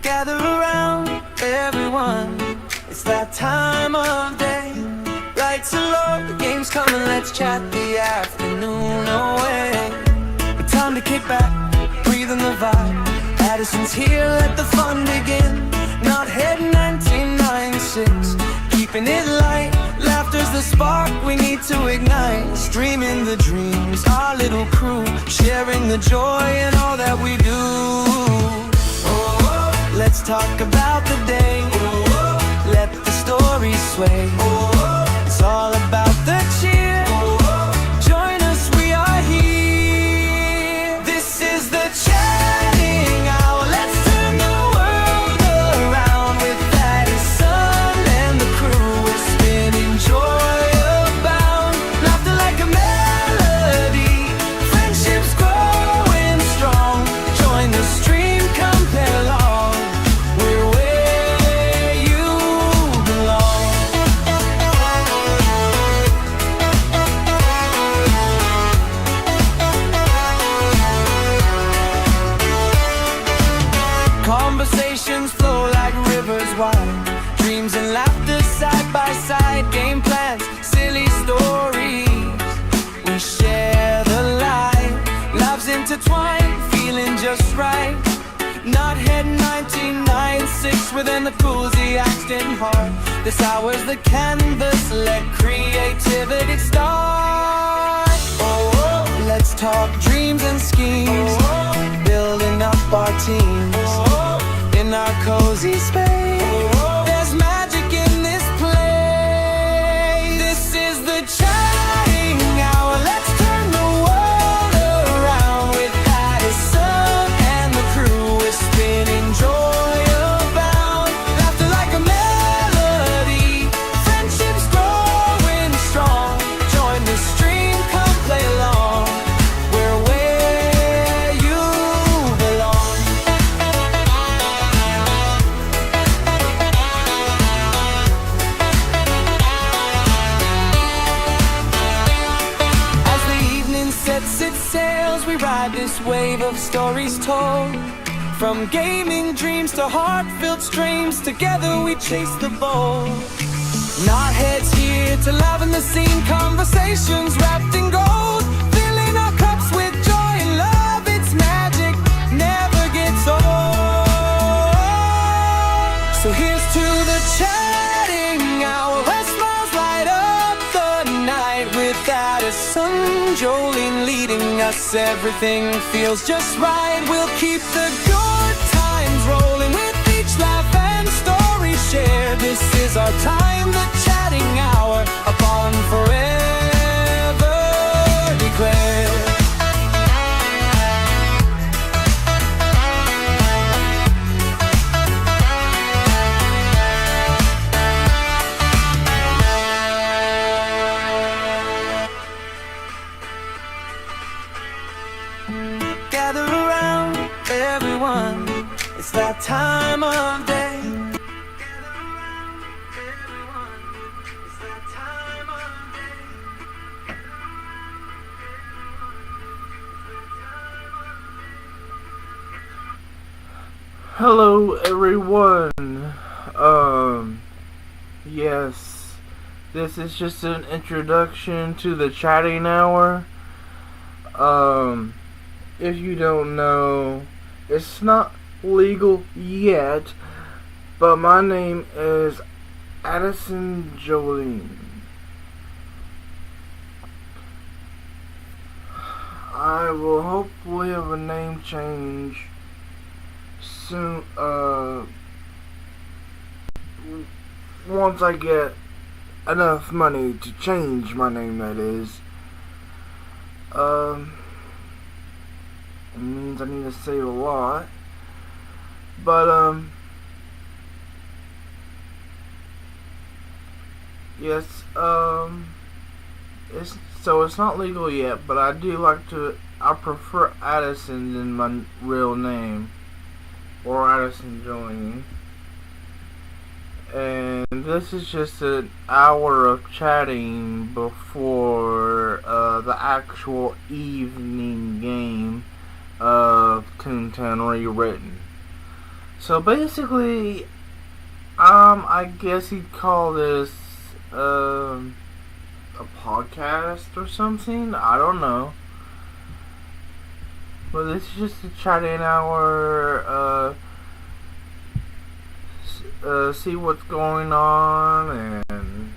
Gather around, everyone, it's that time of day. Lights are low, the game's coming, let's chat the afternoon away. Time to kick back, breathe in the vibe. Addison's here, let the fun begin. Not head 1996, keeping it light. Laughter's the spark we need to ignite. Streaming the dreams, our little crew, sharing the joy in all that we do. Let's talk about the day. Let the story sway. It's all about the cheer. Join us, we are here. This is the chatting hour. Let's turn the world around with Addison and the crew. We're spinning joy abound. Laughter like a melody. Friendships growing strong. Join the stream, come play along. Conversations flow like rivers wide. Dreams and laughter side by side. Game plans, silly stories. We share the light. Lives intertwined, feeling just right. Not head 1996 with an enthusiastic heart. This hour's the canvas, let creativity start. Let's talk dreams and schemes. Building up our teams in our cozy space. There's magic in this play. This is the chatting hour. Let's turn the world around with Addison and the crew. We're spinning joy abound. Laughter like a melody. Friendships growing strong. Join the stream, come play along. We're where you belong. As the evening sets its sails, we ride this wave of stories told. From gaming dreams to heart-filled streams, together we chase the bowl. Not heads here to love in the scene, conversations wrapped in gold. Filling our cups with joy and love, it's magic, never gets old. So here's to the chatting hour, where smiles light up the night. With Addison, Jolene leading us, everything feels just right. We'll keep the good times rolling with each laugh and story shared. This is our time, the chatting hour, a bond forever declared. Gather around, everyone, it's that time of day. Gather around, everyone, it's that time of day. Gather around, everyone, it's that time of day. Hello everyone. Yes, this is just an introduction to the chatting hour. If you don't know, it's not legal yet, but my name is Addison Jolene. I will hopefully have a name change soon, once I get enough money to change my name, that is. It means I need to save a lot. But, yes, it's not legal yet, but I prefer Addison than my real name, or Addison Jolene. And this is just an hour of chatting before the actual evening game of Toontown Rewritten. So basically, I guess you'd call this a podcast or something. I don't know. But this is just a chatting hour. See what's going on and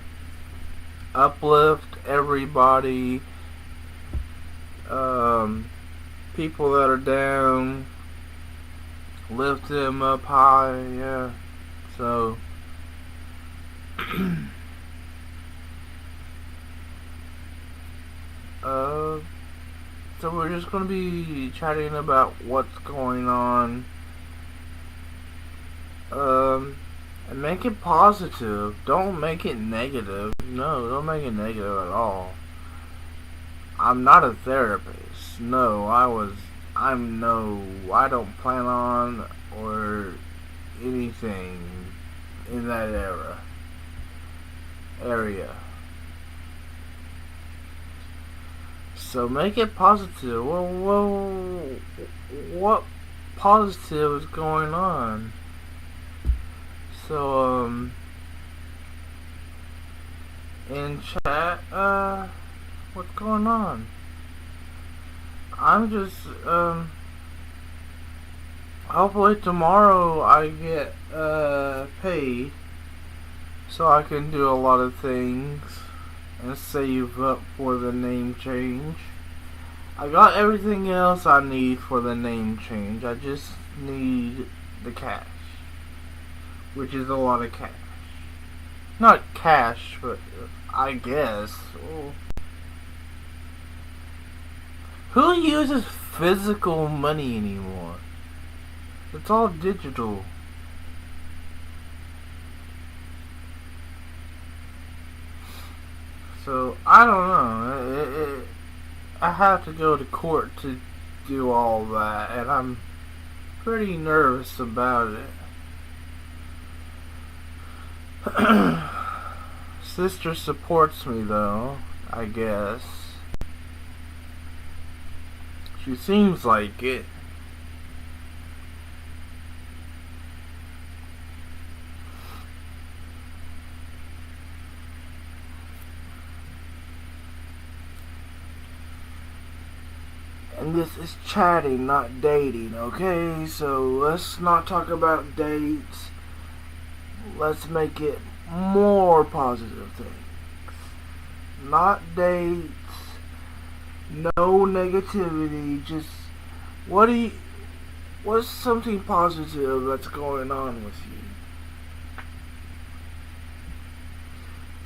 uplift everybody. People that are down, lift them up high. Yeah. So so we're just gonna be chatting about what's going on. And make it positive. Don't make it negative. No, don't make it negative at all. I'm not a therapist. No, I don't plan on or anything in that area. So make it positive. Well, what positive is going on? So, in chat, what's going on? I'm just, hopefully tomorrow I get, paid so I can do a lot of things and save up for the name change. I got everything else I need for the name change. I just need the cash, which is a lot of cash. Not cash, but I guess. Oh. Who uses physical money anymore? It's all digital. So, I don't know. I have to go to court to do all that, and I'm pretty nervous about it. Sister supports me though, I guess. She seems like it. And this is chatting, not dating, okay? So let's not talk about dates. Let's make it more positive things. Not dates. No negativity. Just what's something positive that's going on with you?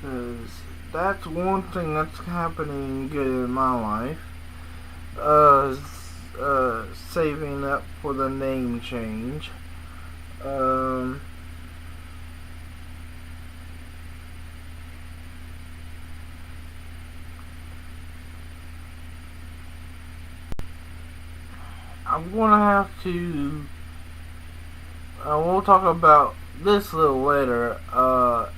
Because that's one thing that's happening good in my life. Saving up for the name change. I'm gonna have to. We'll talk about this a little later. But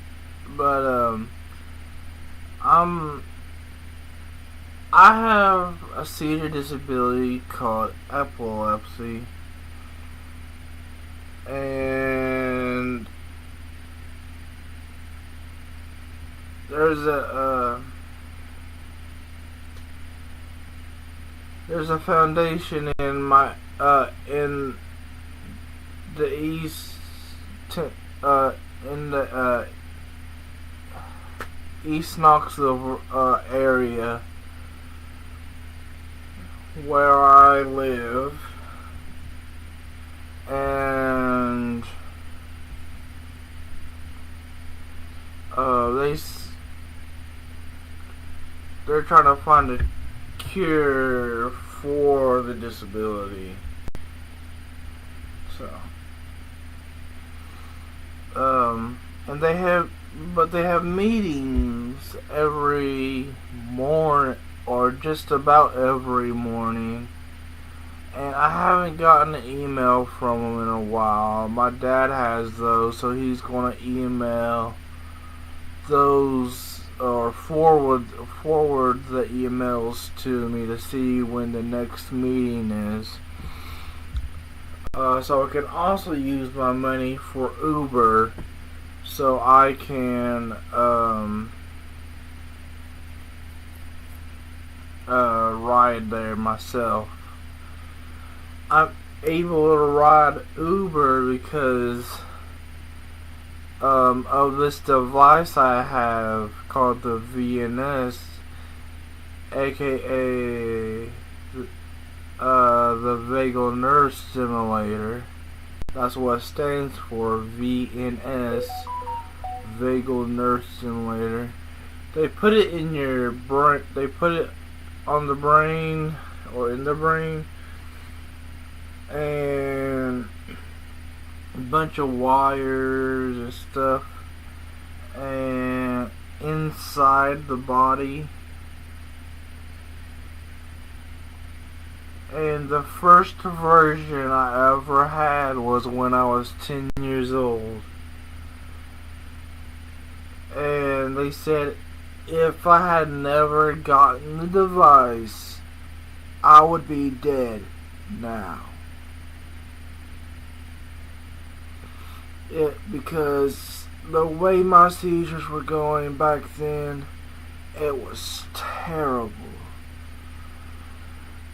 I have a severe disability called epilepsy, there's a foundation in in the in the East Knoxville area where I live, and they're trying to find a cure for the disability. So, and they have meetings every morning, or just about every morning. And I haven't gotten an email from them in a while. My dad has those, so he's going to email those, or forward the emails to me to see when the next meeting is. So I can also use my money for Uber, so I can ride there myself. I'm able to ride Uber because of this device I have called the VNS, aka the vagal nerve stimulator. That's what it stands for, VNS, vagal nerve stimulator. They put it in your brain. They put it on the brain, or in the brain, and a bunch of wires and stuff, and inside the body. And the first version I ever had was when I was 10 years old. And they said if I had never gotten the device, I would be dead now. Because the way my seizures were going back then, it was terrible.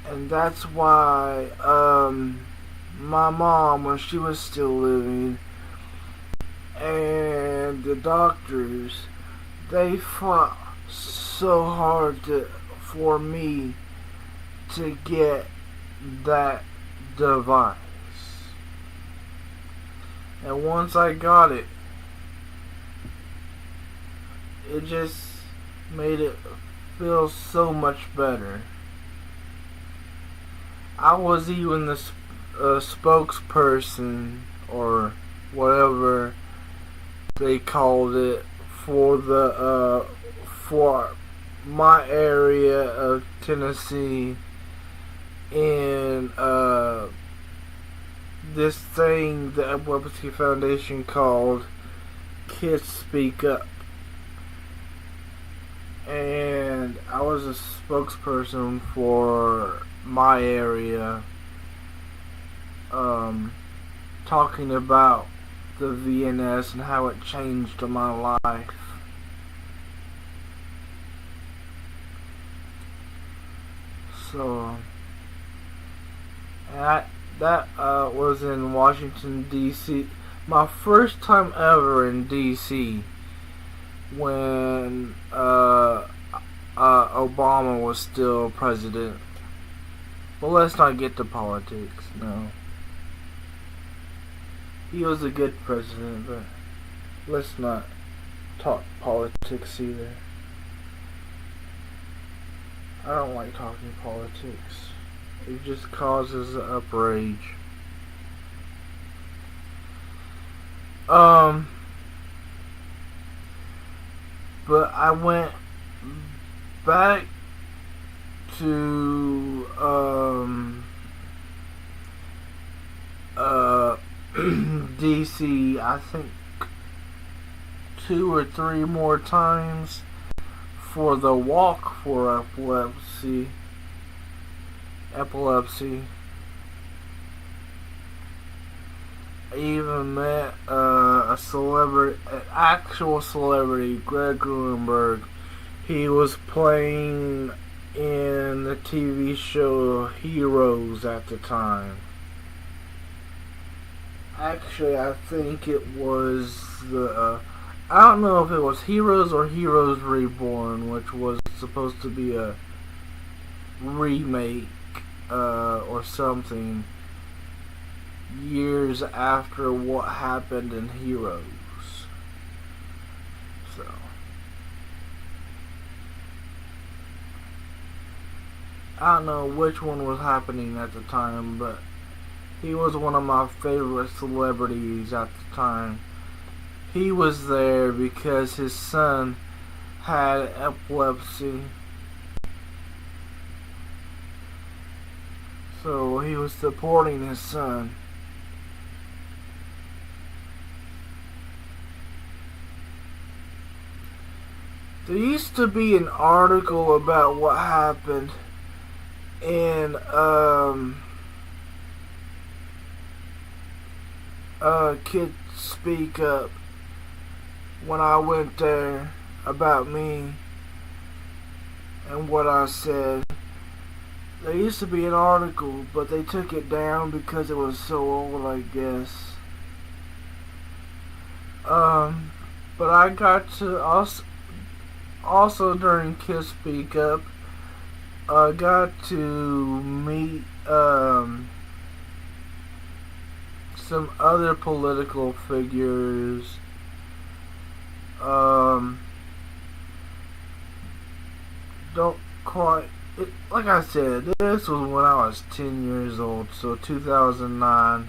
And that's why my mom, when she was still living, and the doctors, they fought so hard for me to get that device. And once I got it, it just made it feel so much better. I was even the spokesperson, or whatever they called it, for my area of Tennessee in this thing the Epilepsy Foundation called Kids Speak Up. And I was a spokesperson for my area, talking about the VNS and how it changed my life. So, that was in Washington, D.C. My first time ever in D.C. when Obama was still president. But let's not get to politics, no. He was a good president, but let's not talk politics either. I don't like talking politics. It just causes outrage. But I went back to DC, I think 2 or 3 more times for the walk for epilepsy. even met a celebrity, an actual celebrity, Greg Grunberg. He was playing in the TV show Heroes at the time. Actually, I think it was I don't know if it was Heroes or Heroes Reborn, which was supposed to be a remake or something years after what happened in Heroes. So I don't know which one was happening at the time, but he was one of my favorite celebrities at the time. He was there because his son had epilepsy. So he was supporting his son. There used to be an article about what happened in Kids Speak Up when I went there about me and what I said. There used to be an article, but they took it down because it was so old, I guess. But I got to also during Kids Speak Up, I got to meet some other political figures. Don't quite. Like I said, this was when I was 10 years old, so 2009.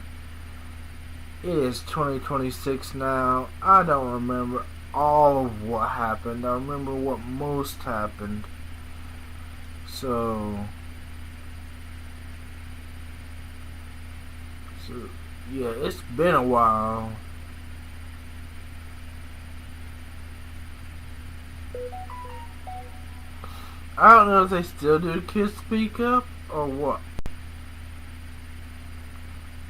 It is 2026 now. I don't remember all of what happened. I remember what most happened. So yeah, it's been a while. I don't know if they still do Kids Speak Up or what.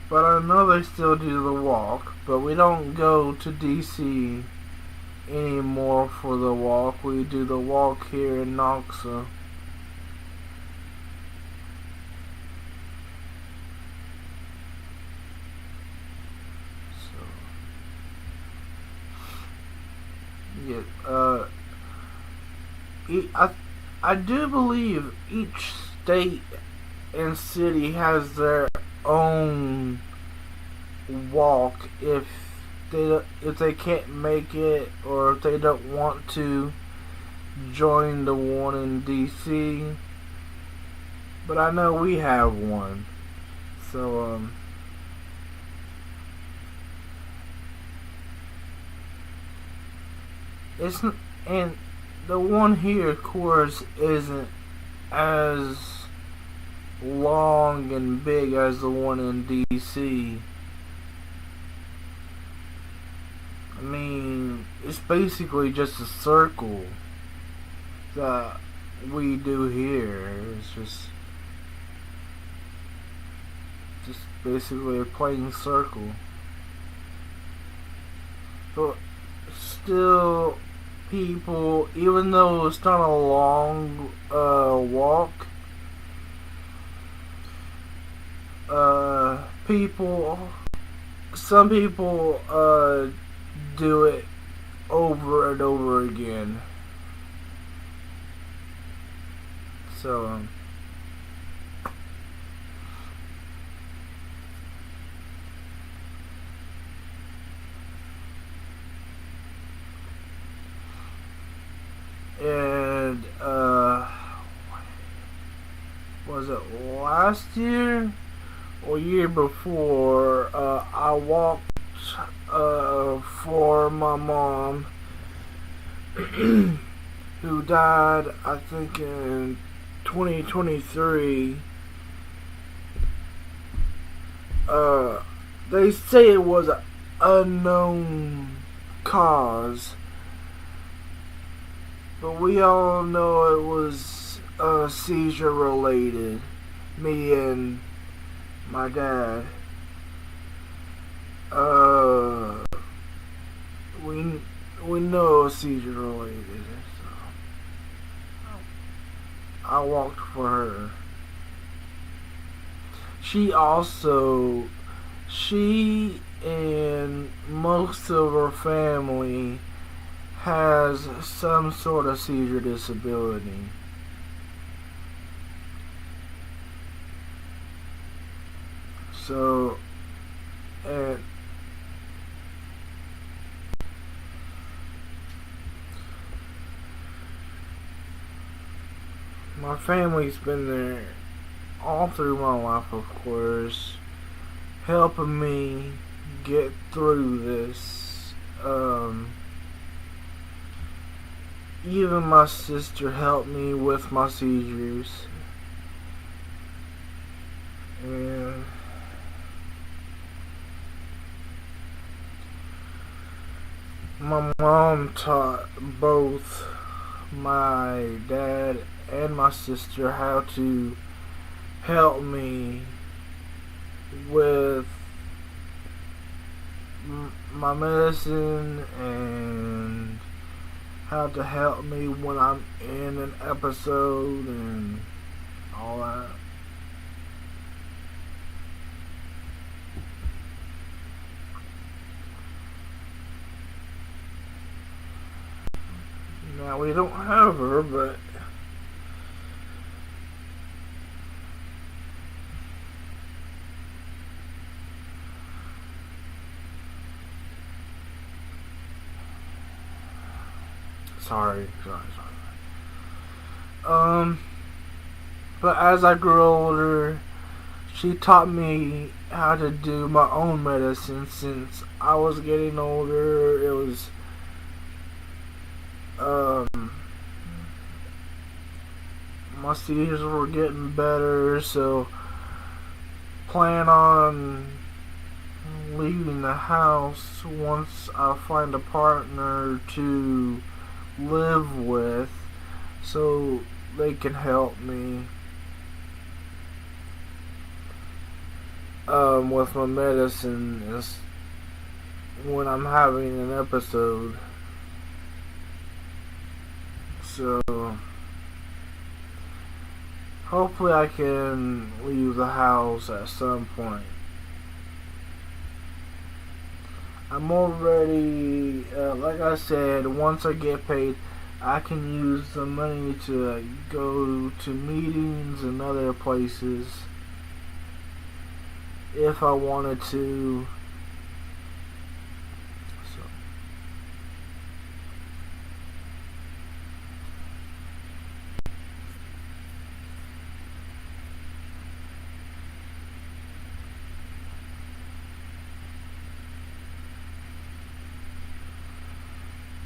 But I know they still do the walk. But we don't go to DC anymore for the walk. We do the walk here in Knoxville. So, yeah, I do believe each state and city has their own walk if they can't make it or if they don't want to join the one in DC. But I know we have one. So and the one here, of course, isn't as long and big as the one in DC. I mean, it's basically just a circle that we do here. It's just basically a plain circle. But still, people, even though it's not a long walk, some people do it over and over again. So and was it last year or year before, I walked for my mom who died, I think, in 2023. They say it was an unknown cause, but we all know it was seizure related. Me and my dad. was seizure related. So I walked for her. She and most of her family has some sort of seizure disability. So, and my family's been there all through my life, of course, helping me get through this. Even my sister helped me with my seizures. And my mom taught both my dad and my sister how to help me with my medicine and how to help me when I'm in an episode and all that. Now we don't have her, but sorry. But as I grew older, she taught me how to do my own medicine. Since I was getting older, it was my seizures were getting better, so plan on leaving the house once I find a partner to live with, so they can help me with my medicine when I'm having an episode. So hopefully I can leave the house at some point. I'm already, like I said, once I get paid, I can use the money to go to meetings and other places if I wanted to.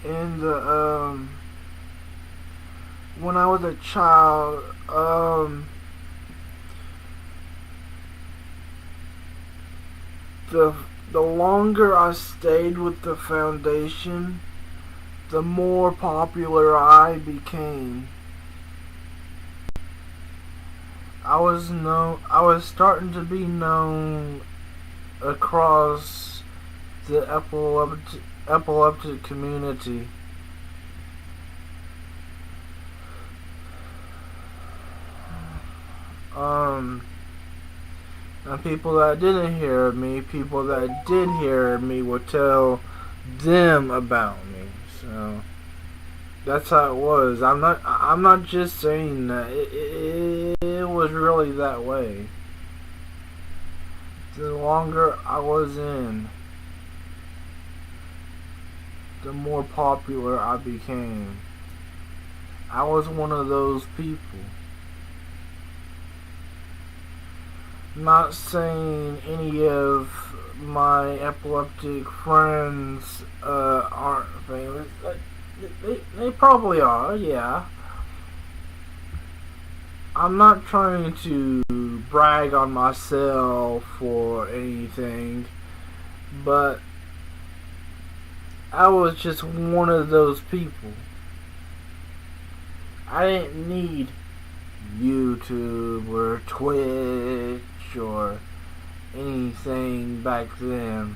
And when I was a child, the longer I stayed with the foundation, the more popular I became. I was starting to be known across the epileptic community. And people that didn't hear of me, people that did hear of me would tell them about me. So that's how it was. I'm not just saying that. It was really that way. The longer I was in, the more popular I became. I was one of those people. Not saying any of my epileptic friends aren't famous. They probably are, yeah. I'm not trying to brag on myself or anything, but I was just one of those people. I didn't need YouTube or Twitch or anything back then.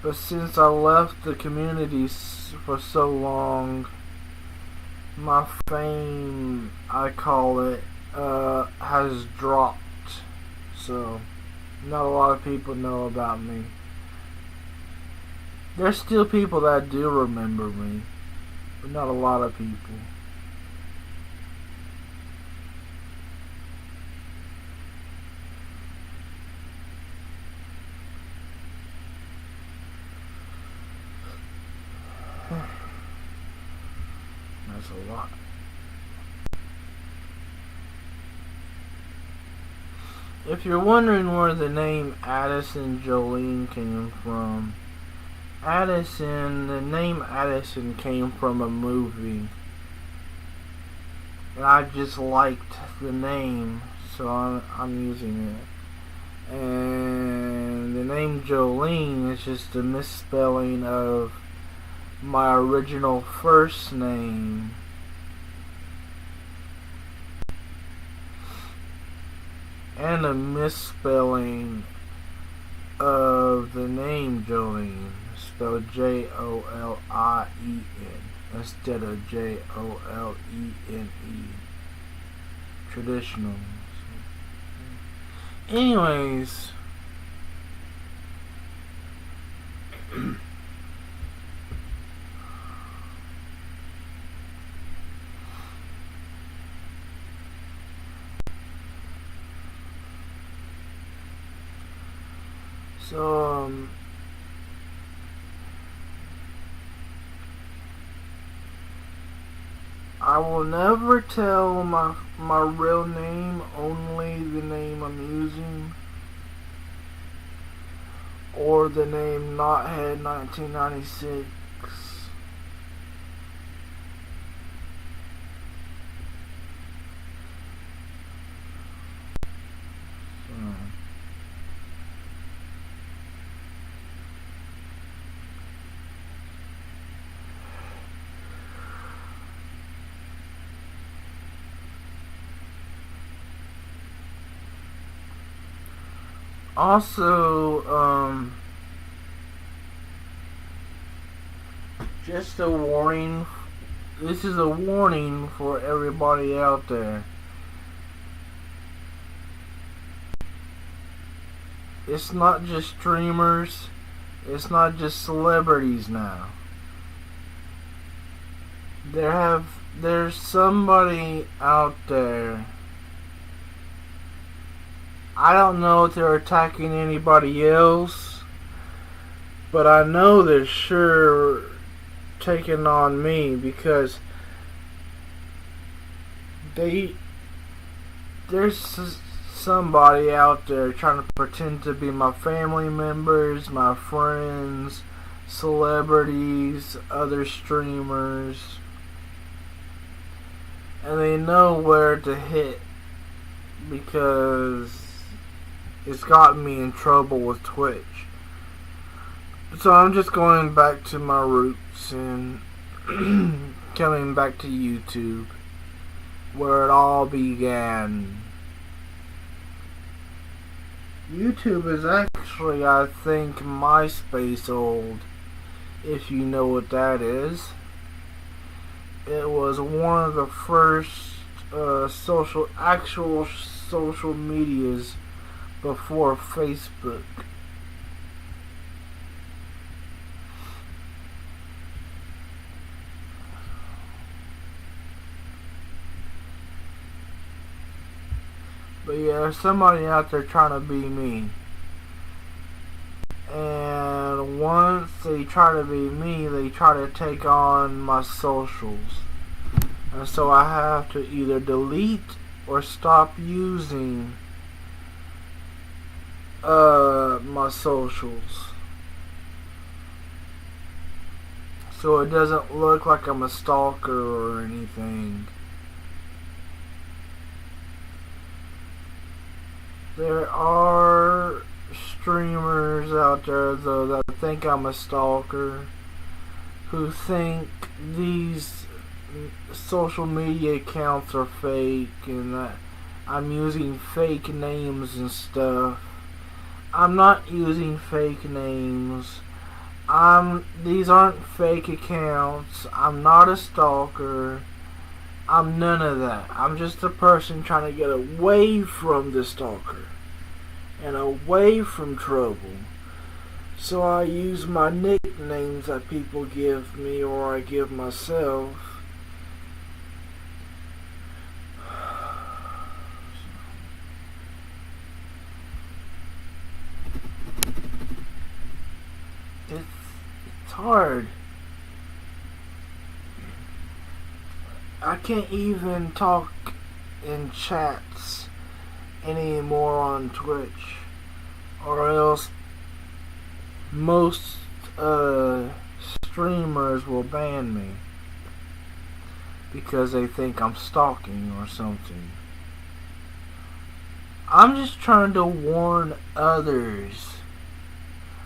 But since I left the community for so long, my fame, I call it, has dropped. So, not a lot of people know about me. There's still people that do remember me, but not a lot of people. That's a lot. If you're wondering where the name Addison Jolene came from, the name Addison came from a movie. And I just liked the name, so I'm using it. And the name Jolene is just a misspelling of my original first name. And a misspelling of the name Jolene, spelled Jolien instead of Jolene. Traditional. Anyways, so I will never tell my real name, only the name I'm using, or the name Knothead 1996. Also, just a warning. This is a warning for everybody out there. It's not just streamers. It's not just celebrities now. There's somebody out there. I don't know if they're attacking anybody else, but I know they're sure taking on me, because there's somebody out there trying to pretend to be my family members, my friends, celebrities, other streamers, and they know where to hit, because it's gotten me in trouble with Twitch. So I'm just going back to my roots and coming back to YouTube, where it all began. YouTube is actually, I think, MySpace old, if you know what that is. It was one of the first actual social medias before Facebook. But yeah, there's somebody out there trying to be me. And once they try to be me, they try to take on my socials. And so I have to either delete or stop using my socials, so it doesn't look like I'm a stalker or anything. There are streamers out there, though, that think I'm a stalker, who think these social media accounts are fake and that I'm using fake names and stuff. I'm not using fake names. These aren't fake accounts. I'm not a stalker. I'm none of that. I'm just a person trying to get away from the stalker and away from trouble. So I use my nicknames that people give me or I give myself. It's hard. I can't even talk in chats anymore on Twitch, or else most streamers will ban me because they think I'm stalking or something. I'm just trying to warn others.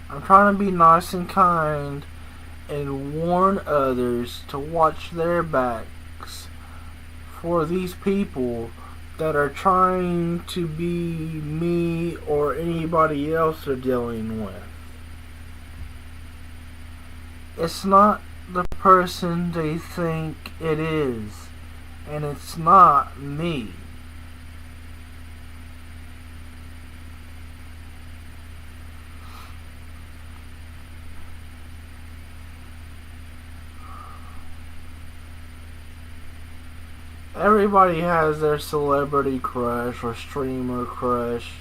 I'm trying to be nice and kind and warn others to watch their backs for these people that are trying to be me or anybody else they're dealing with. It's not the person they think it is, and it's not me. Everybody has their celebrity crush or streamer crush,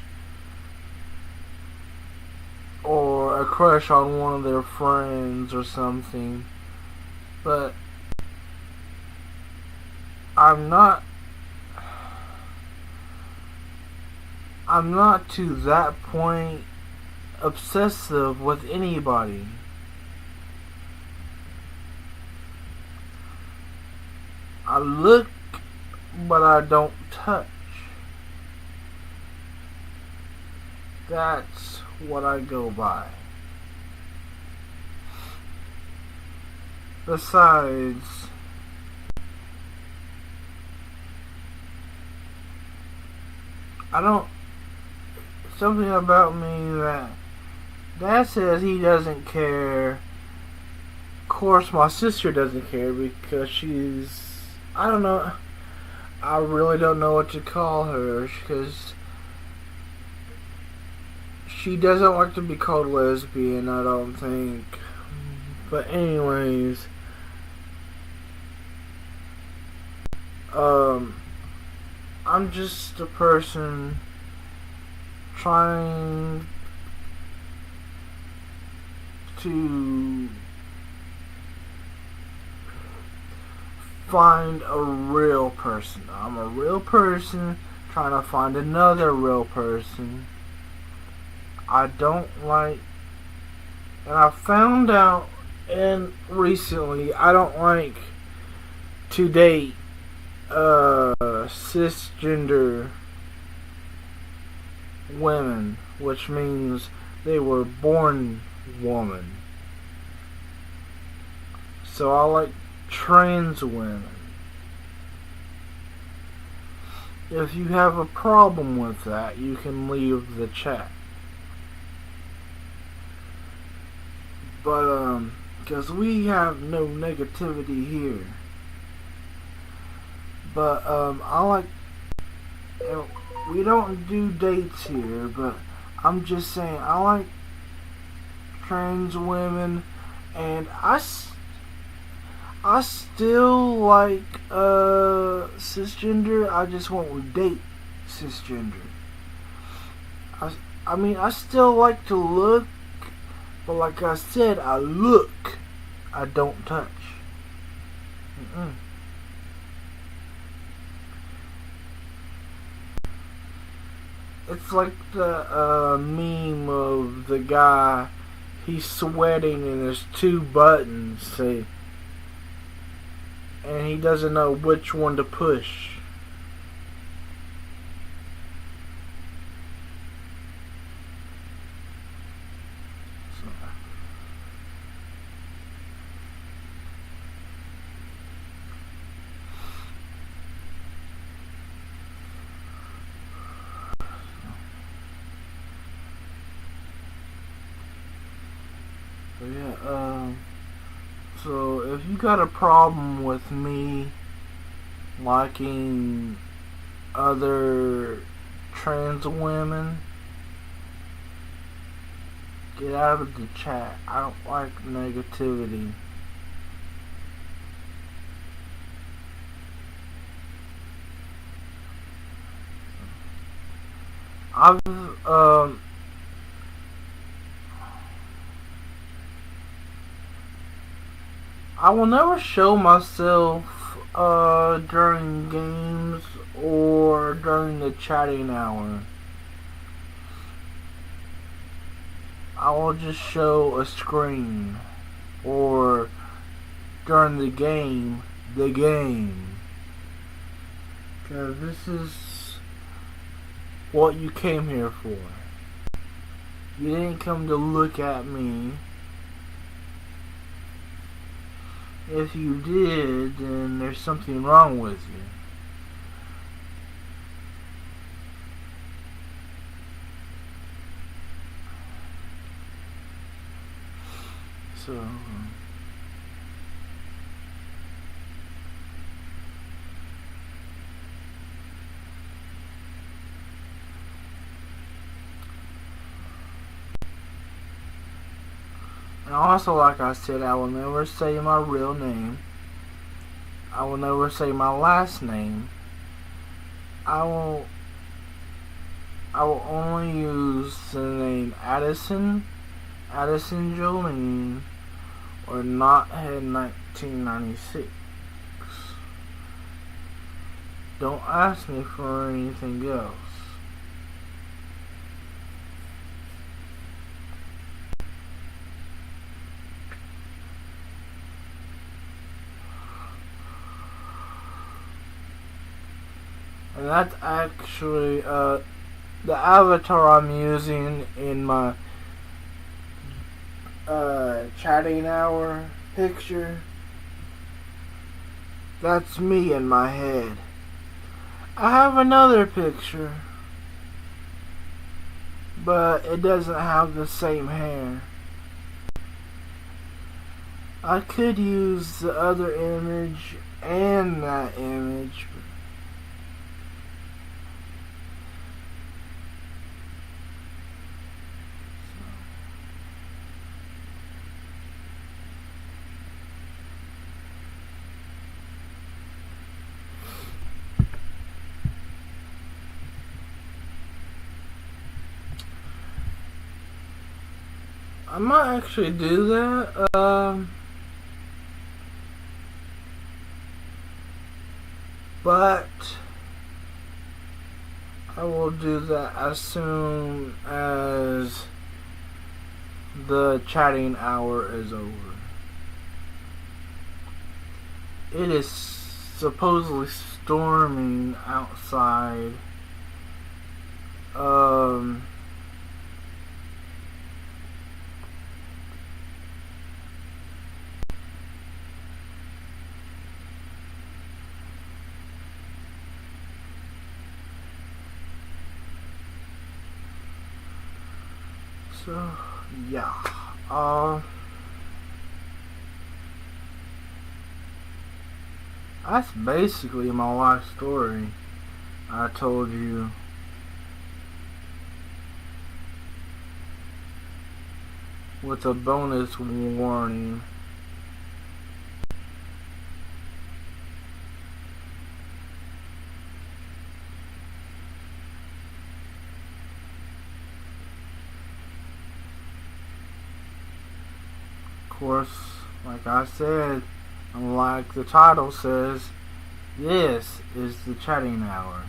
or a crush on one of their friends or something, but I'm not to that point obsessive with anybody. I look, but I don't touch. That's what I go by. Besides, something about me that Dad says he doesn't care. Of course, my sister doesn't care because she's, I don't know, I really don't know what to call her because she doesn't like to be called lesbian, I don't think. But anyways, I'm just a person trying to find a real person. I'm a real person trying to find another real person. I don't like, and I found out and recently I don't like to date cisgender women, which means they were born woman. So I like trans women. If you have a problem with that, you can leave the chat. But because we have no negativity here. But I like, we don't do dates here, but I'm just saying I like trans women, and I still like cisgender. I just won't date cisgender. I mean, I still like to look, but like I said, I look, I don't touch. It's like the meme of the guy, he's sweating and there's two buttons, see, and he doesn't know which one to push. But yeah, so if you got a problem with me liking other trans women, get out of the chat. I don't like negativity. I've I will never show myself during games or during the chatting hour. I will just show a screen or during the game. Because this is what you came here for. You didn't come to look at me. If you did, then there's something wrong with you. So, and also, like I said, I will never say my real name. I will never say my last name. I will only use the name Addison Jolene, or Knothead 1996. Don't ask me for anything else. And that's actually the avatar I'm using in my chatting hour picture. That's me in my head. I have another picture, but it doesn't have the same hair. I could use the other image and that image. I might actually do that. But I will do that as soon as the chatting hour is over. It is supposedly storming outside. So, yeah. That's basically my life story. I told you. With a bonus warning. Of course, like I said, and like the title says, this is the chatting hour.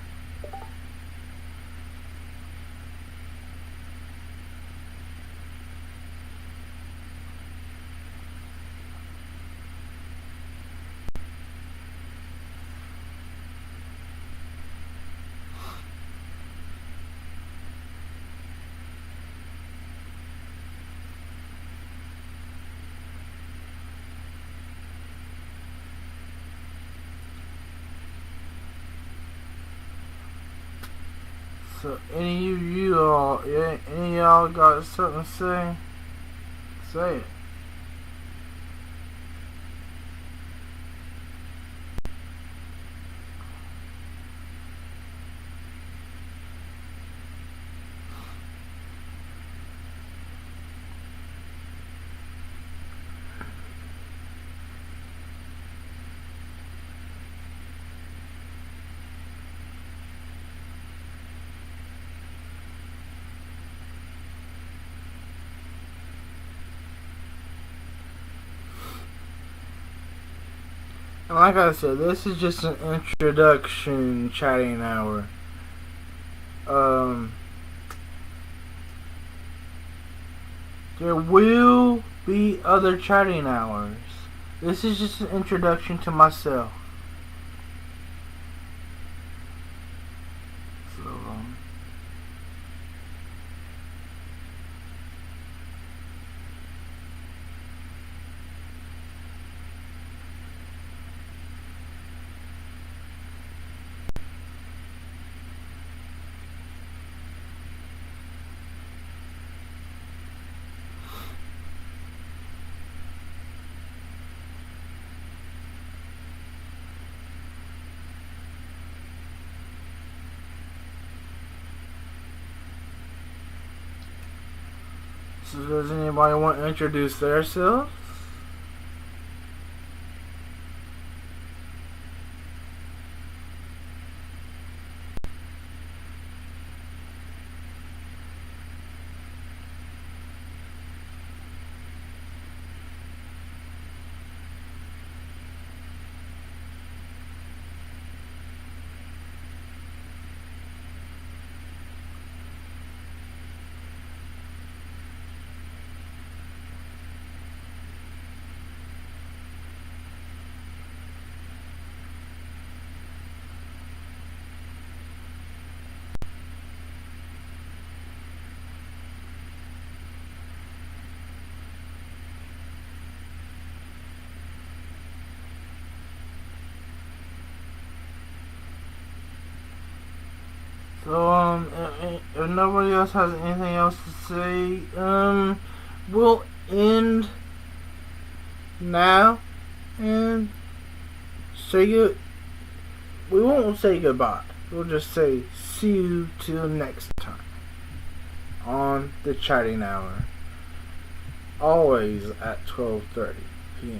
So any of y'all got something to say? Say it. And like I said, this is just an introduction chatting hour. There will be other chatting hours. This is just an introduction to myself. So, so does anybody want to introduce themselves? So, if nobody else has anything else to say, we'll end now and say good. We won't say goodbye. We'll just say see you till next time on the chatting hour. Always at 12:30 p.m.